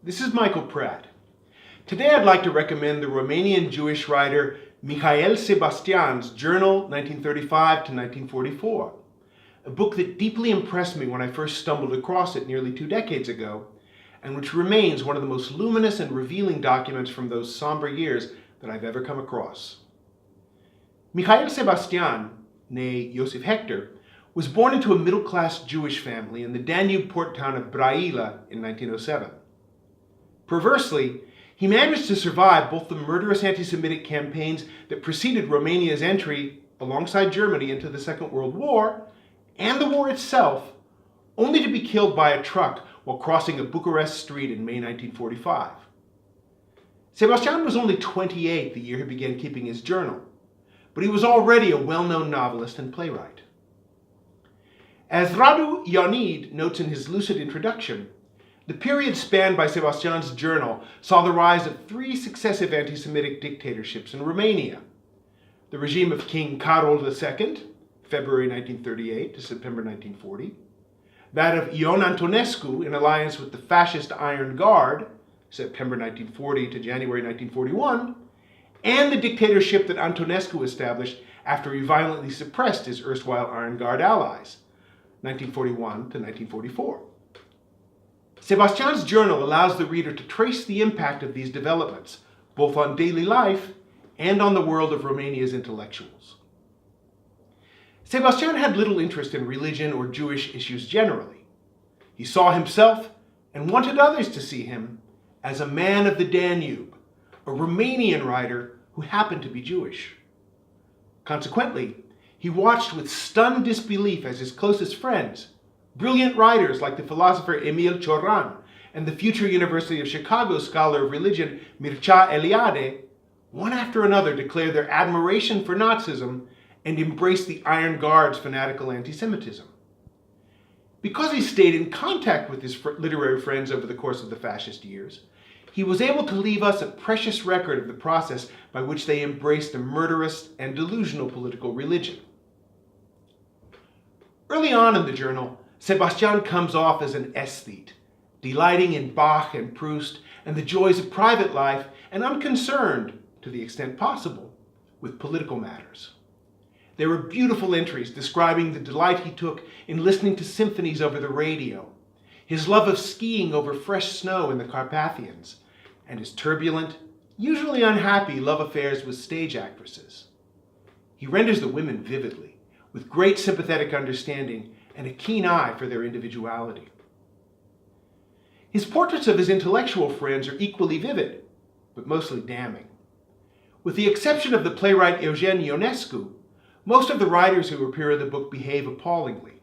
This is Michael Pratt. Today I'd like to recommend the Romanian Jewish writer Mihail Sebastian's Journal 1935 to 1944, a book that deeply impressed me when I first stumbled across it nearly 2 decades ago, and which remains one of the most luminous and revealing documents from those somber years that I've ever come across. Mihail Sebastian, née Joseph Hector, was born into a middle-class Jewish family in the Danube port town of Brăila in 1907. Perversely, he managed to survive both the murderous anti-Semitic campaigns that preceded Romania's entry alongside Germany into the Second World War and the war itself, only to be killed by a truck while crossing a Bucharest street in May 1945. Sebastian was only 28 the year he began keeping his journal, but he was already a well-known novelist and playwright. As Radu Ionid notes in his lucid introduction, the period spanned by Sebastian's journal saw the rise of 3 successive anti-Semitic dictatorships in Romania: the regime of King Carol II, February 1938 to September 1940, that of Ion Antonescu in alliance with the fascist Iron Guard, September 1940 to January 1941, and the dictatorship that Antonescu established after he violently suppressed his erstwhile Iron Guard allies, 1941 to 1944. Sebastian's journal allows the reader to trace the impact of these developments, both on daily life and on the world of Romania's intellectuals. Sebastian had little interest in religion or Jewish issues generally. He saw himself, and wanted others to see him, as a man of the Danube, a Romanian writer who happened to be Jewish. Consequently, he watched with stunned disbelief as his closest friends, brilliant writers like the philosopher Emil Cioran and the future University of Chicago scholar of religion Mircea Eliade, one after another declared their admiration for Nazism and embraced the Iron Guard's fanatical anti-Semitism. Because he stayed in contact with his literary friends over the course of the fascist years, he was able to leave us a precious record of the process by which they embraced a murderous and delusional political religion. Early on in the journal, Sebastian comes off as an aesthete, delighting in Bach and Proust and the joys of private life, and unconcerned, to the extent possible, with political matters. There are beautiful entries describing the delight he took in listening to symphonies over the radio, his love of skiing over fresh snow in the Carpathians, and his turbulent, usually unhappy love affairs with stage actresses. He renders the women vividly, with great sympathetic understanding and a keen eye for their individuality. His portraits of his intellectual friends are equally vivid, but mostly damning. With the exception of the playwright Eugen Ionescu, most of the writers who appear in the book behave appallingly.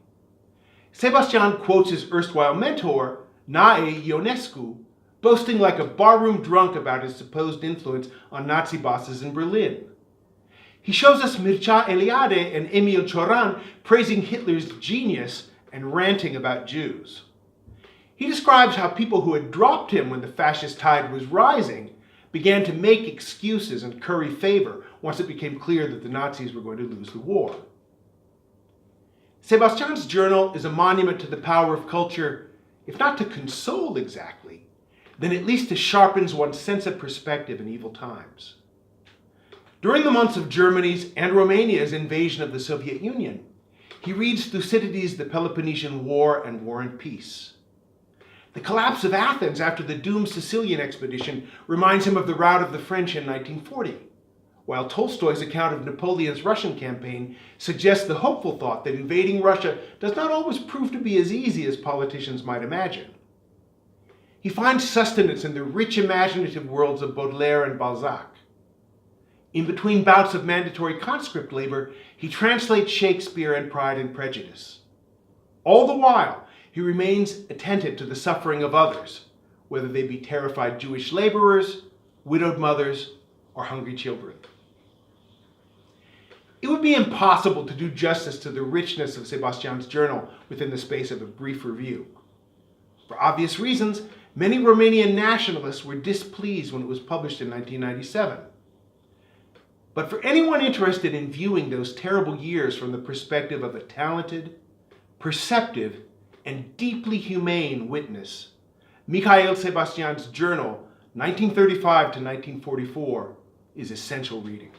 Sebastian quotes his erstwhile mentor, Nae Ionescu, boasting like a barroom drunk about his supposed influence on Nazi bosses in Berlin. He shows us Mircea Eliade and Emil Cioran praising Hitler's genius and ranting about Jews. He describes how people who had dropped him when the fascist tide was rising began to make excuses and curry favor once it became clear that the Nazis were going to lose the war. Sebastian's journal is a monument to the power of culture, if not to console exactly, then at least to sharpen one's sense of perspective in evil times. During the months of Germany's and Romania's invasion of the Soviet Union, he reads Thucydides' The Peloponnesian War and War and Peace. The collapse of Athens after the doomed Sicilian expedition reminds him of the rout of the French in 1940, while Tolstoy's account of Napoleon's Russian campaign suggests the hopeful thought that invading Russia does not always prove to be as easy as politicians might imagine. He finds sustenance in the rich imaginative worlds of Baudelaire and Balzac. In between bouts of mandatory conscript labor, he translates Shakespeare and Pride and Prejudice. All the while, he remains attentive to the suffering of others, whether they be terrified Jewish laborers, widowed mothers, or hungry children. It would be impossible to do justice to the richness of Sebastian's journal within the space of a brief review. For obvious reasons, many Romanian nationalists were displeased when it was published in 1997. But for anyone interested in viewing those terrible years from the perspective of a talented, perceptive, and deeply humane witness, Mihail Sebastian's journal, 1935 to 1944, is essential reading.